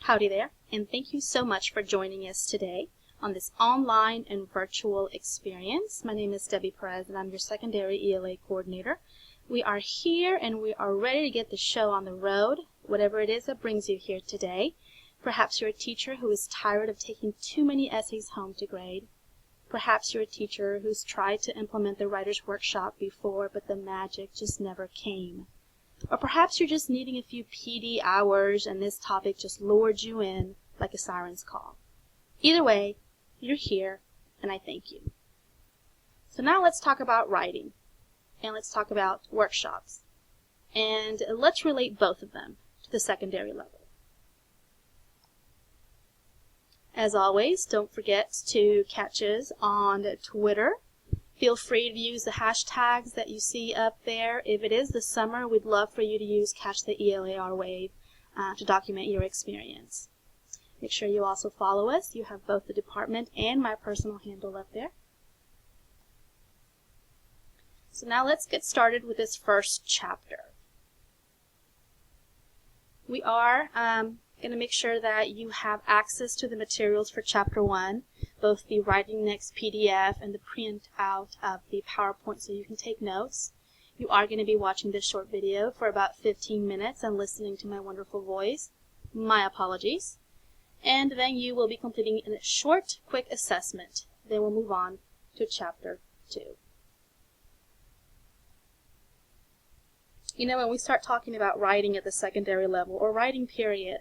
Howdy there, and thank you so much for joining us today on this online and virtual experience. My name is Debbie Perez, and I'm your Secondary ELA Coordinator. We are here and we are ready to get the show on the road, whatever it is that brings you here today. Perhaps you're a teacher who is tired of taking too many essays home to grade. Perhaps you're a teacher who's tried to implement the writer's workshop before, but the magic just never came. Or perhaps you're just needing a few PD hours and this topic just lured you in like a siren's call. Either way, you're here, and I thank you. So now let's talk about writing, and let's talk about workshops, and let's relate both of them to the secondary level. As always, don't forget to catch us on Twitter. Feel free to use the hashtags that you see up there. If it is the summer, we'd love for you to use Catch the ELAR Wave to document your experience. Make sure you also follow us. You have both the department and my personal handle up there. So now let's get started with this first chapter. We are going to make sure that you have access to the materials for Chapter 1, both the Writing Next PDF and the printout of the PowerPoint so you can take notes. You are going to be watching this short video for about 15 minutes and listening to my wonderful voice. My apologies. And then you will be completing a short, quick assessment. Then we'll move on to Chapter 2. You know, when we start talking about writing at the secondary level, or writing period,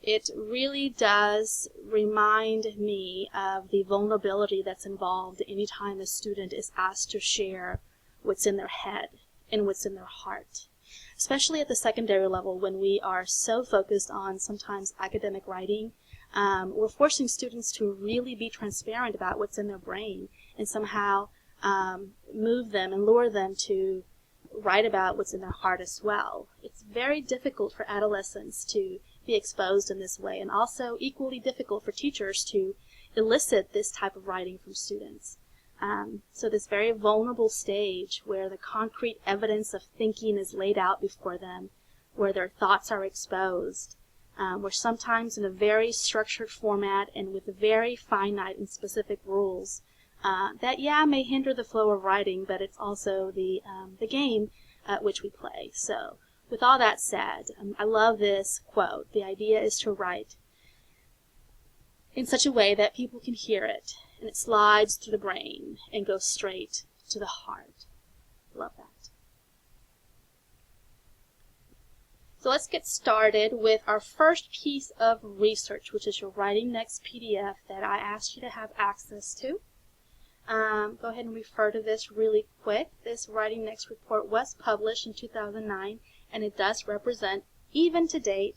it really does remind me of the vulnerability that's involved anytime a student is asked to share what's in their head and what's in their heart. Especially at the secondary level, when we are so focused on sometimes academic writing, we're forcing students to really be transparent about what's in their brain and somehow move them and lure them to write about what's in their heart as well. It's very difficult for adolescents to be exposed in this way, and also equally difficult for teachers to elicit this type of writing from students. So this very vulnerable stage where the concrete evidence of thinking is laid out before them, where their thoughts are exposed, where sometimes in a very structured format and with very finite and specific rules, that may hinder the flow of writing, but it's also the game at which we play. So with all that said, I love this quote. The idea is to write in such a way that people can hear it, and it slides through the brain and goes straight to the heart. Love that. So let's get started with our first piece of research, which is your Writing Next PDF that I asked you to have access to. Go ahead and refer to this really quick. This Writing Next report was published in 2009, and it does represent, even to date,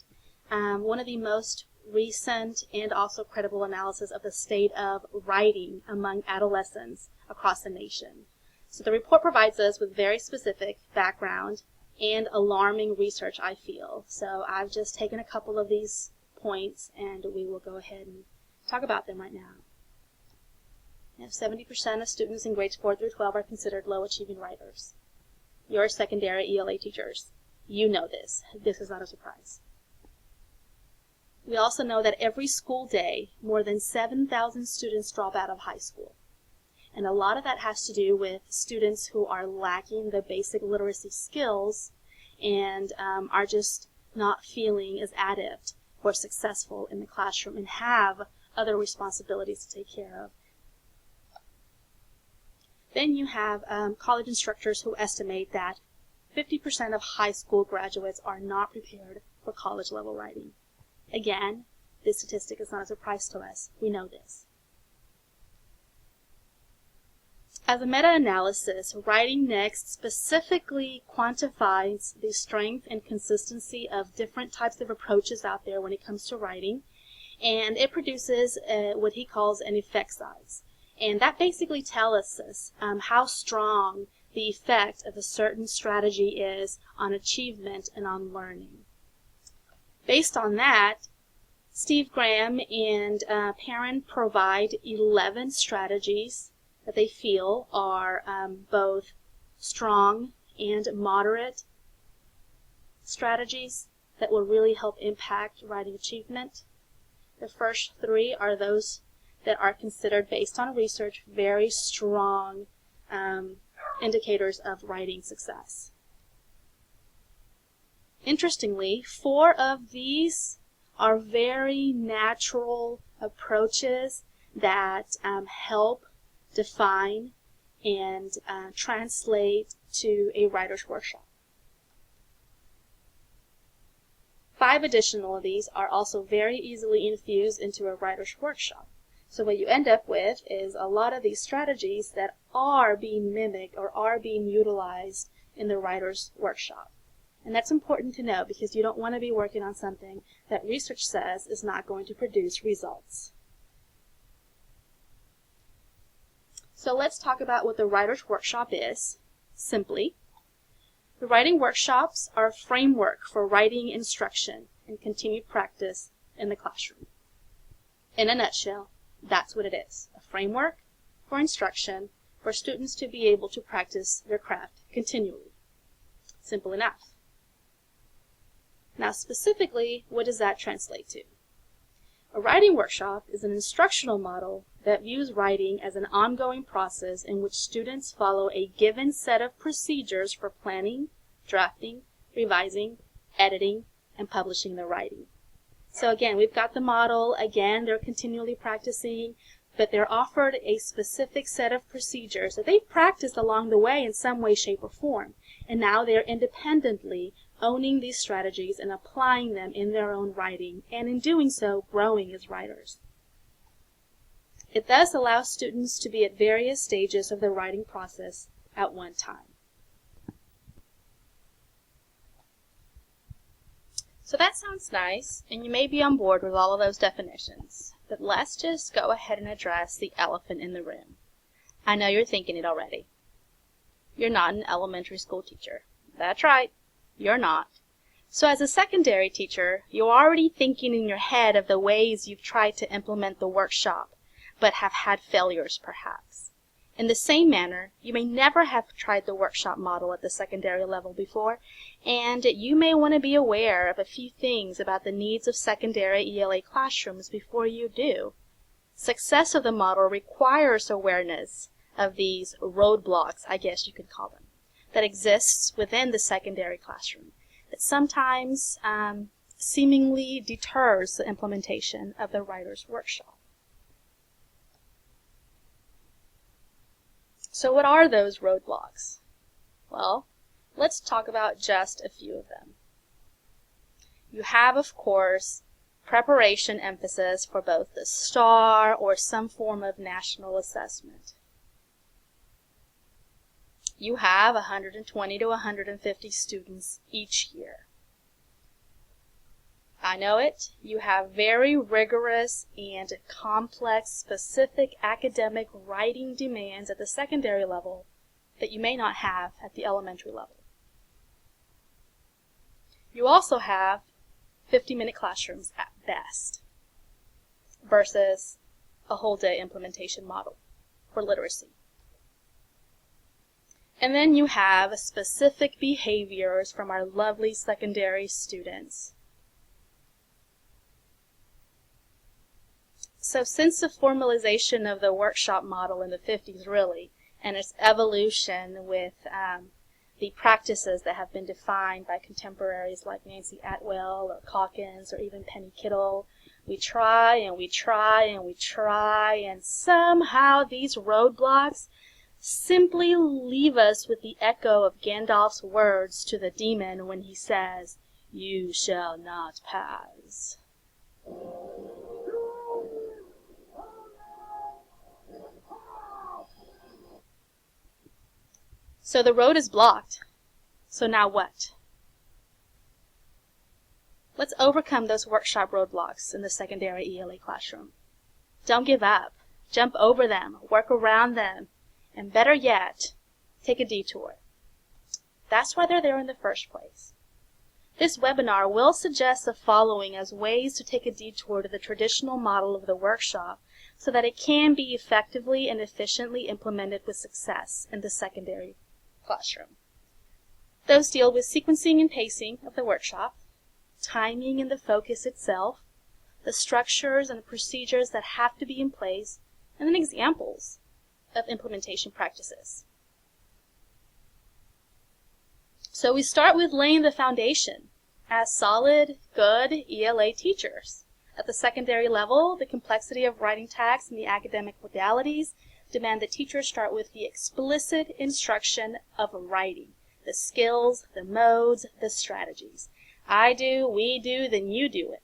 one of the most recent and also credible analysis of the state of writing among adolescents across the nation. So the report provides us with very specific background and alarming research, I feel. So I've just taken a couple of these points, and we will go ahead and talk about them right now. 70% of students in grades 4 through 12 are considered low-achieving writers. You're secondary ELA teachers. You know this. This is not a surprise. We also know that every school day, more than 7,000 students drop out of high school. And a lot of that has to do with students who are lacking the basic literacy skills and are just not feeling as adept or successful in the classroom and have other responsibilities to take care of. Then you have college instructors who estimate that 50% of high school graduates are not prepared for college-level writing. Again, this statistic is not a surprise to us. We know this. As a meta-analysis, Writing Next specifically quantifies the strength and consistency of different types of approaches out there when it comes to writing, and it produces what he calls an effect size. And that basically tells us how strong the effect of a certain strategy is on achievement and on learning. Based on that, Steve Graham and Perrin provide 11 strategies that they feel are both strong and moderate strategies that will really help impact writing achievement. The first three are those that are considered, based on research, very strong indicators of writing success. Interestingly, 4 of these are very natural approaches that help define and translate to a writer's workshop. 5 additional of these are also very easily infused into a writer's workshop. So what you end up with is a lot of these strategies that are being mimicked or are being utilized in the writer's workshop. And that's important to know, because you don't want to be working on something that research says is not going to produce results. So let's talk about what the writer's workshop is. Simply, the writing workshops are a framework for writing instruction and continued practice in the classroom. In a nutshell, that's what it is: a framework for instruction for students to be able to practice their craft continually. Simple enough. Now, specifically, what does that translate to? A writing workshop is an instructional model that views writing as an ongoing process in which students follow a given set of procedures for planning, drafting, revising, editing, and publishing their writing. So again, we've got the model. Again, they're continually practicing, but they're offered a specific set of procedures that they've practiced along the way in some way, shape, or form. And now they're independently owning these strategies and applying them in their own writing, and in doing so, growing as writers. It thus allows students to be at various stages of the writing process at one time. So that sounds nice, and you may be on board with all of those definitions, but let's just go ahead and address the elephant in the room. I know you're thinking it already. You're not an elementary school teacher. That's right, you're not. So as a secondary teacher, you're already thinking in your head of the ways you've tried to implement the workshop, but have had failures perhaps. In the same manner, you may never have tried the workshop model at the secondary level before, and you may want to be aware of a few things about the needs of secondary ELA classrooms before you do. Success of the model requires awareness of these roadblocks, I guess you could call them, that exists within the secondary classroom, that sometimes seemingly deters the implementation of the writer's workshop. So what are those roadblocks? Well, let's talk about just a few of them. You have, of course, preparation emphasis for both the STAR or some form of national assessment. You have 120 to 150 students each year. I know it. You have very rigorous and complex, specific academic writing demands at the secondary level that you may not have at the elementary level. You also have 50-minute classrooms at best versus a whole-day implementation model for literacy. And then you have specific behaviors from our lovely secondary students. So since the formalization of the workshop model in the 50s, really, and its evolution with the practices that have been defined by contemporaries like Nancy Atwell or Calkins or even Penny Kittle, we try and we try and we try, and somehow these roadblocks simply leave us with the echo of Gandalf's words to the demon when he says, "You shall not pass." So the road is blocked. So now what? Let's overcome those workshop roadblocks in the secondary ELA classroom. Don't give up. Jump over them, work around them, and better yet, take a detour. That's why they're there in the first place. This webinar will suggest the following as ways to take a detour to the traditional model of the workshop so that it can be effectively and efficiently implemented with success in the secondary classroom. Those deal with sequencing and pacing of the workshop, timing and the focus itself, the structures and the procedures that have to be in place, and then examples of implementation practices. So we start with laying the foundation as solid, good ELA teachers. At the secondary level, the complexity of writing tasks and the academic modalities demand that teachers start with the explicit instruction of writing, the skills, the modes, the strategies. I do, we do, then you do it.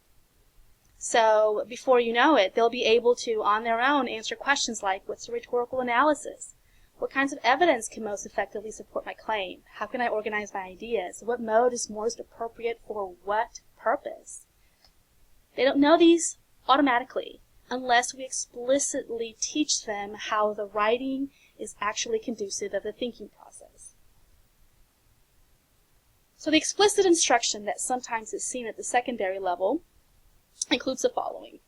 So before you know it, they'll be able to, on their own, answer questions like, what's a rhetorical analysis? What kinds of evidence can most effectively support my claim? How can I organize my ideas? What mode is most appropriate for what purpose? They don't know these automatically unless we explicitly teach them how the writing is actually conducive of the thinking process. So the explicit instruction that sometimes is seen at the secondary level includes the following.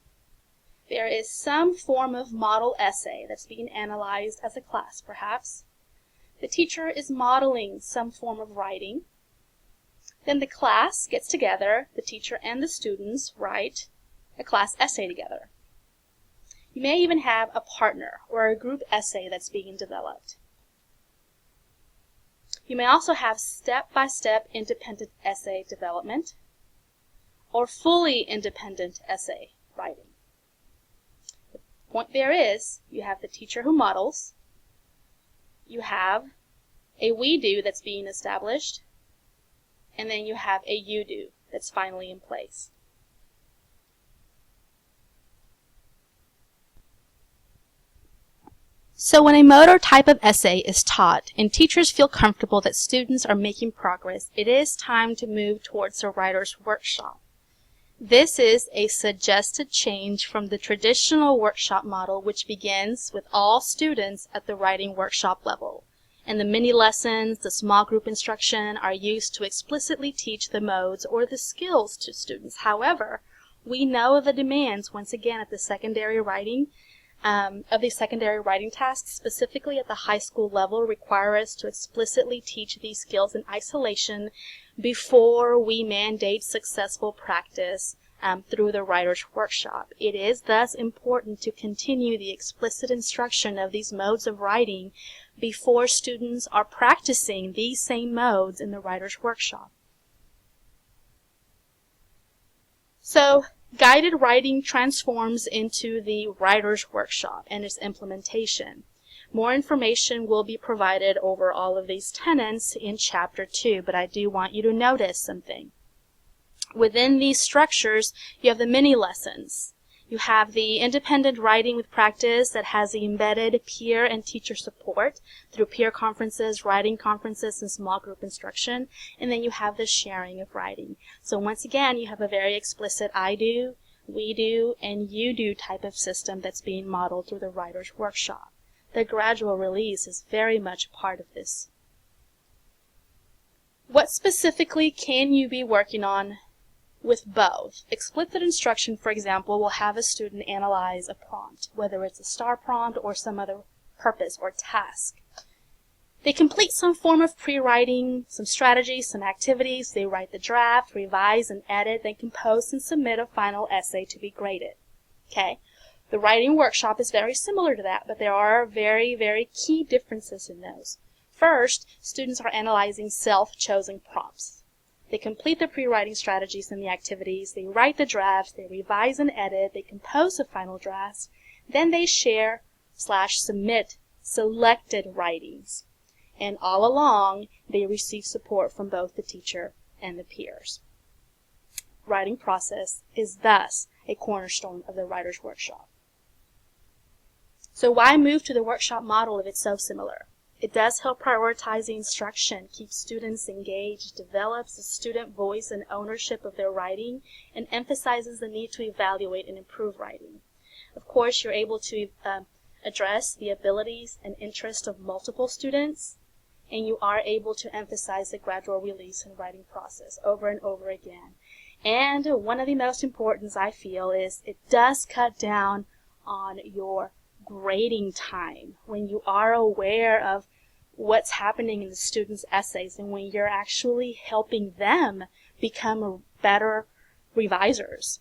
There is some form of model essay that's being analyzed as a class, perhaps. The teacher is modeling some form of writing. Then the class gets together, the teacher and the students write a class essay together. You may even have a partner or a group essay that's being developed. You may also have step-by-step independent essay development or fully independent essay writing. The point there is, you have the teacher who models, you have a we do that's being established, and then you have a you do that's finally in place. So when a mode or type of essay is taught and teachers feel comfortable that students are making progress, it is time to move towards the writer's workshop. This is a suggested change from the traditional workshop model, which begins with all students at the writing workshop level. And the mini lessons, the small group instruction are used to explicitly teach the modes or the skills to students. However, we know the demands, once again, at the secondary writing of these secondary writing tasks, specifically at the high school level, require us to explicitly teach these skills in isolation before we mandate successful practice through the writer's workshop. It is thus important to continue the explicit instruction of these modes of writing before students are practicing these same modes in the writer's workshop. So, guided writing transforms into the writer's workshop and its implementation. More information will be provided over all of these tenets in Chapter 2, but I do want you to notice something. Within these structures, you have the mini lessons. You have the independent writing with practice that has the embedded peer and teacher support through peer conferences, writing conferences, and small group instruction. And then you have the sharing of writing. So once again, you have a very explicit I do, we do, and you do type of system that's being modeled through the writer's workshop. The gradual release is very much part of this. What specifically can you be working on with both? Explicit instruction, for example, will have a student analyze a prompt, whether it's a STAR prompt or some other purpose or task. They complete some form of pre-writing, some strategies, some activities. They write the draft, revise, and edit, then compose and submit a final essay to be graded. Okay? The writing workshop is very similar to that, but there are very, very key differences in those. First, students are analyzing self-chosen prompts. They complete the pre-writing strategies and the activities, they write the drafts, they revise and edit, they compose the final drafts, then they share/submit selected writings. And all along, they receive support from both the teacher and the peers. Writing process is thus a cornerstone of the writer's workshop. So why move to the workshop model if it's so similar? It does help prioritize the instruction, keeps students engaged, develops a student voice and ownership of their writing, and emphasizes the need to evaluate and improve writing. Of course, you're able to address the abilities and interests of multiple students, and you are able to emphasize the gradual release and writing process over and over again. And one of the most important, I feel, is it does cut down on your grading time when you are aware of what's happening in the students' essays and when you're actually helping them become a better revisers.